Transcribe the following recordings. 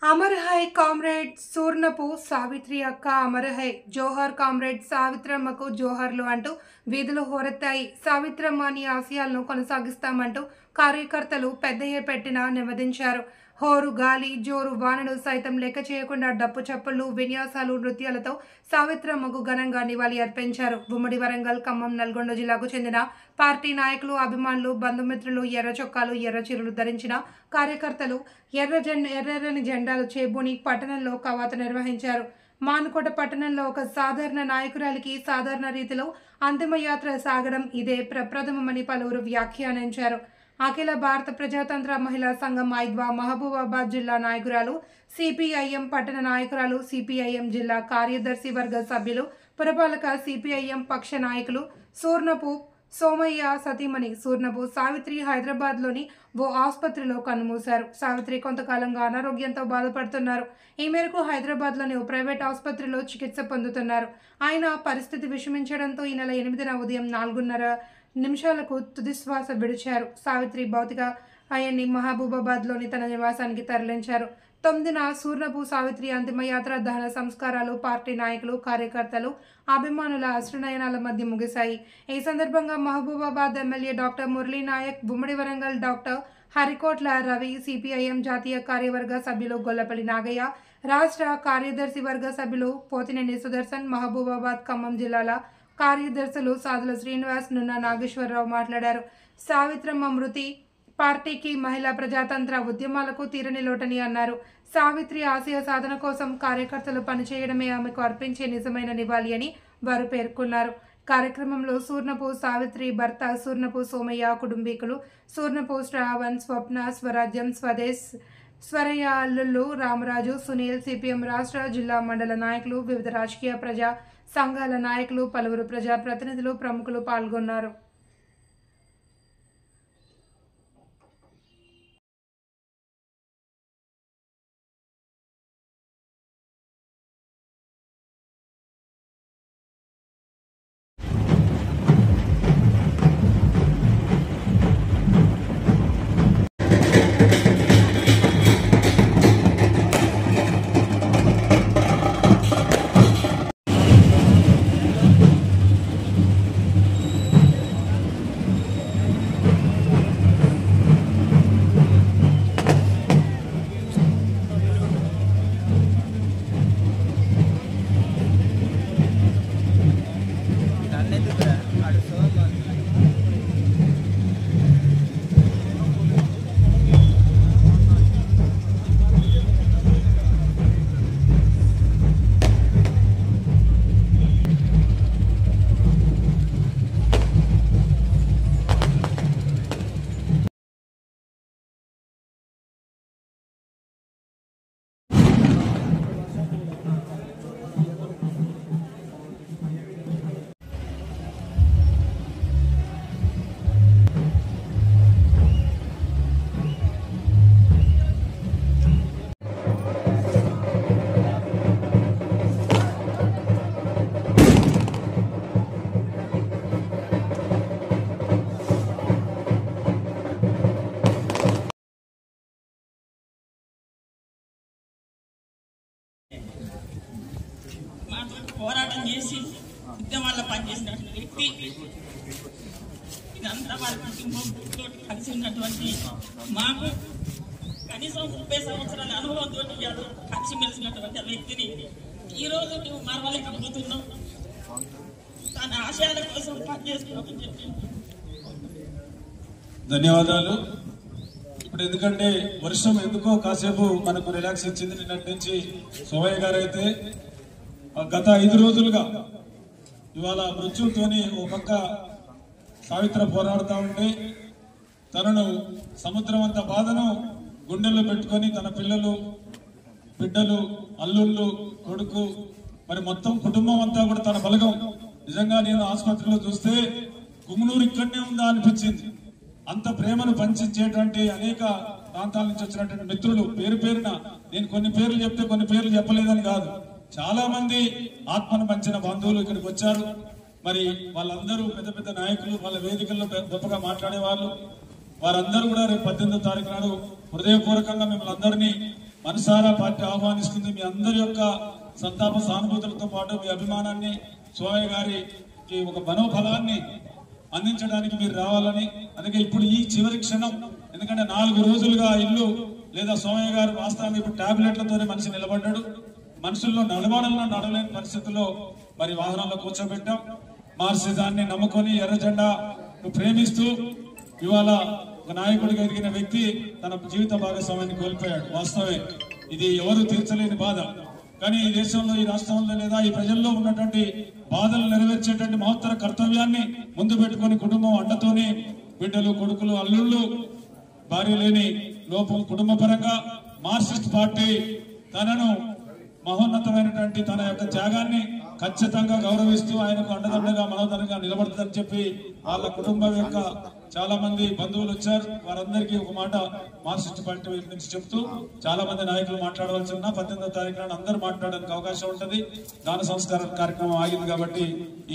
अमर है कामरेड सूर्णपु सावित्री अक्क अमर है जोहर कामरेड सावित्रम्मకు జోహర్లు అంటూ వీధులు హోరెత్తాయి. సావిత్రమ్మ అని ఆశయాలను కొనసాగిస్తామంటూ కార్యకర్తలు పెద్దయ్య పెట్టిన నివేదించారు. హోరు గాలి జోరు వానను సైతం లెక్క చేయకుండా డప్పు చప్పుళ్ళు విన్యాసాలు నృత్యాలతో సావిత్రమ్మకు ఘనంగా నివాళి అర్పించారు. ఉమ్మడి వరంగల్ ఖమ్మం నల్గొండ జిల్లాకు చెందిన పార్టీ నాయకులు అభిమానులు బంధుమిత్రులు ఎర్ర చొక్కాలు ఎర్ర చీరలు ధరించిన కార్యకర్తలు ఎర్రని జెండాలు చేబూని పట్టణంలో కవాతు నిర్వహించారు. మానుకోట పట్టణంలో ఒక సాధారణ నాయకురాలికి సాధారణ రీతిలో అంతిమయాత్ర సాగడం ఇదే ప్రప్రథమమని పలువురు వ్యాఖ్యానించారు. అఖిల భారత ప్రజాతంత్ర మహిళా సంఘం ఐద్వా మహబూబాబాద్ జిల్లా నాయకురాలు, సిపిఐఎం పట్టణ నాయకురాలు, సిపిఐఎం జిల్లా కార్యదర్శి వర్గ సభ్యులు, పురపాలక సిపిఐఎం పక్ష నాయకులు సూర్ణపు సోమయ్య సతీమణి సూర్ణపు సావిత్రి హైదరాబాద్లోని ఓ ఆసుపత్రిలో కన్నుమూశారు. సావిత్రి కొంతకాలంగా అనారోగ్యంతో బాధపడుతున్నారు. ఈ మేరకు హైదరాబాద్లోని ఓ ప్రైవేట్ ఆసుపత్రిలో చికిత్స పొందుతున్నారు. ఆయన పరిస్థితి విషమించడంతో ఈ నెల 8న ఉదయం 4:30 తుదిశ్వాస విడిచారు. సావిత్రి భౌతిక ఆయన్ని మహబూబాబాద్లోని తన నివాసానికి తరలించారు. 9న సూర్ణపు సావిత్రి అంతిమయాత్ర దహన సంస్కారాలు పార్టీ నాయకులు, కార్యకర్తలు, అభిమానుల అశ్రునయనాల మధ్య ముగిశాయి. ఈ సందర్భంగా మహబూబాబాద్ ఎమ్మెల్యే డాక్టర్ మురళీ నాయక్, ఉమ్మడి వరంగల్ డాక్టర్ హరికోట్ల రవి, సిపిఐఎం జాతీయ కార్యవర్గ సభ్యులు గొల్లపల్లి నాగయ్య, రాష్ట్ర కార్యదర్శి వర్గ సభ్యులు పోతినేని సుదర్శన్, మహబూబాబాద్ ఖమ్మం జిల్లాల కార్యదర్శులు సాదుల శ్రీనివాస్, నున్న నాగేశ్వరరావు మాట్లాడారు. సావిత్రమ్మ మృతి పార్టీకి, మహిళా ప్రజాతంత్ర ఉద్యమాలకు తీరని లోటని అన్నారు. సావిత్రి ఆశయ సాధన కోసం కార్యకర్తలు పనిచేయడమే ఆమెకు అర్పించే నిజమైన నివాళి అని వారు పేర్కొన్నారు. కార్యక్రమంలో సూర్ణపు సావిత్రి భర్త సూర్ణపు సోమయ్య, కుటుంబీకులు సూర్ణపు శ్రావణ్, స్వప్న, స్వరాజ్యం, స్వదేశ్, స్వరయ్య, అల్లుళ్ళు, రామరాజు, సునీల్, సిపిఎం రాష్ట్ర, జిల్లా, మండల నాయకులు, వివిధ రాజకీయ ప్రజా సంఘాల నాయకులు, పలువురు ప్రజా ప్రతినిధులు, ప్రముఖులు పాల్గొన్నారు. పోరాటం చేసి ఉద్యమాల్లో పనిచేసినటువంటి వ్యక్తి, ఇదంతా వారి కుటుంబంతో కలిసి ఉన్నటువంటి మాకు కనీసం 30 సంవత్సరాల అనుభవంతో కలిసి మెలిసినటువంటి వ్యక్తిని ఈరోజు నువ్వు మరవలేకపోతున్నావు. తన ఆశయాల కోసం పనిచేస్తున్నామని చెప్పి ధన్యవాదాలు. ఇప్పుడు ఎందుకంటే వర్షం ఎందుకో కాసేపు మనకు రిలాక్స్ ఇచ్చింది. నిన్నటి నుంచి సోమయ్య గారు అయితే గత 5 రోజులుగా ఇవాళ మృత్యుతోని ఓ పక్క సావిత్ర పోరాడుతూ ఉంటే తనను సముద్రం అంత బాధను గుండెల్లో పెట్టుకొని తన పిల్లలు, బిడ్డలు, అల్లుళ్ళు, కొడుకు, మరి మొత్తం కుటుంబం అంతా కూడా తన బలగం. నిజంగా నేను ఆసుపత్రిలో చూస్తే గుమ్మనూరు ఇక్కడనే ఉందా అనిపించింది. అంత ప్రేమను పంచేటువంటి అనేక ప్రాంతాల నుంచి వచ్చినటువంటి మిత్రులు పేరు పేరున, నేను కొన్ని పేర్లు చెప్తే కొన్ని పేర్లు చెప్పలేదని కాదు, చాలా మంది ఆత్మను పంచిన బంధువులు ఇక్కడికి వచ్చారు. మరి వాళ్ళందరూ పెద్ద పెద్ద నాయకులు, వాళ్ళ వేదికల్లో గొప్పగా మాట్లాడే వాళ్ళు, వారందరూ కూడా రేపు 18వ తారీఖు నాడు హృదయపూర్వకంగా మిమ్మల్ని అందరినీ మనసారా పార్టీ ఆహ్వానిస్తుంది. మీ అందరి యొక్క సంతాప సానుభూతులతో పాటు మీ అభిమానాన్ని, సోమయ్య గారికి ఒక మనోబలాన్ని అందించడానికి మీరు రావాలని. అందుకే ఇప్పుడు ఈ చివరి క్షణం, ఎందుకంటే 4 రోజులుగా ఇల్లు లేదా సోమయ్య గారు వాస్తవానికి ఇప్పుడు టాబ్లెట్లతోనే మనిషి నిలబడ్డాడు. మనుషుల్లో నడవాలన్నా నడవలేని పరిస్థితుల్లో మరి వాహనాల్లో కూర్చోబెట్టాం. మార్క్సిజాన్ని నమ్ముకొని ఎర్ర జెండా ప్రేమిస్తూ ఇవాళ ఒక నాయకుడిగా ఎదిగిన వ్యక్తి తన జీవిత భాగస్వామ్యాన్ని కోల్పోయాడు. వాస్తవమే, ఇది ఎవరు తీర్చలేని బాధ. కానీ ఈ దేశంలో, ఈ రాష్ట్రంలో లేదా ఈ ప్రజల్లో ఉన్నటువంటి బాధలు నెరవేర్చేటువంటి మహత్తర కర్తవ్యాన్ని ముందు పెట్టుకుని కుటుంబం అండతోని బిడ్డలు, కొడుకులు, అల్లుళ్ళు, భార్య లేని లోపం కుటుంబ పరంగా మార్క్సిస్ట్ పార్టీ తనను మహోన్నతమైనటువంటి తన యొక్క త్యాగాన్ని ఖచ్చితంగా గౌరవిస్తూ ఆయనకు అండదండగా మనోదరంగా నిలబడుతుందని చెప్పి వాళ్ళ కుటుంబం యొక్క చాలా మంది బంధువులు వచ్చారు. వారందరికీ ఒక మాట మార్క్సిస్ట్ పార్టీ నుంచి చెప్తూ చాలా మంది నాయకులు మాట్లాడవలసి ఉన్నా 18వ తారీఖున అందరూ మాట్లాడడానికి అవకాశం ఉంటుంది. దాన సంస్కార కార్యక్రమం ఆగింది కాబట్టి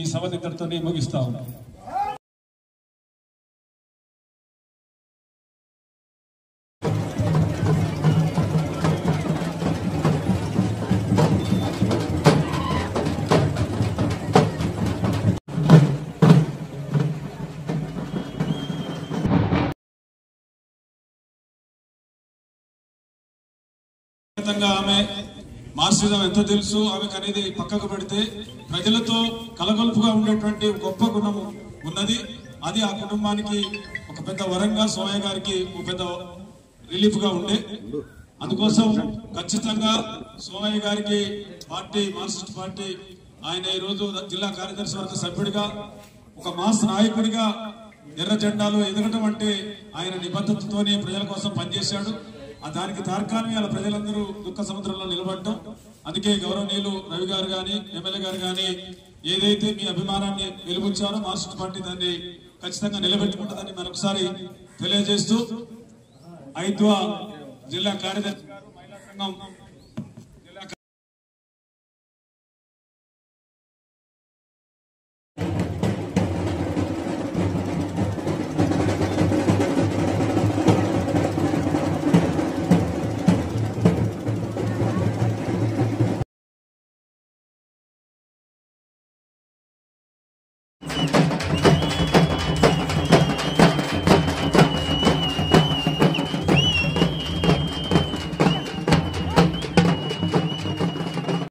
ఈ సభ ఇద్దరితో ముగిస్తా ఉన్నాం. ఆమె మార్క్సిజం ఎంత తెలుసు ఆమెకు అనేది పక్కకు పెడితే ప్రజలతో కలగొలుపుగా ఉండేటువంటి గొప్ప గుణము ఉన్నది. అది ఆ కుటుంబానికి ఒక పెద్ద వరంగా, సోమయ్య గారికి ఒక పెద్ద రిలీఫ్ గా ఉండే. అందుకోసం ఖచ్చితంగా సోమయ్య గారికి పార్టీ, మార్క్సిస్ట్ పార్టీ, ఆయన ఈ రోజు జిల్లా కార్యదర్శి వర్గ సభ్యుడిగా, ఒక మాస్ నాయకుడిగా ఎర్ర జెండాలో ఎదగటం అంటే ఆయన నిబద్ధతతోనే ప్రజల కోసం పనిచేశాడు. దానికి తార్కాణం ఇలా ప్రజలందరూ దుఃఖ సముద్రంలో నిలబడటం. అందుకే గౌరవనీయులు రవి గారు గాని, ఎమ్మెల్యే గారు గాని ఏదైతే మీ అభిమానాన్ని వెలుబుచ్చారో మార్క్సిస్ట్ పార్టీ దాన్ని ఖచ్చితంగా నిలబెట్టుకుంటుందని మరొకసారి తెలియజేస్తూ, ఐద్వా జిల్లా కార్యదర్శి గారు, మహిళా సంఘం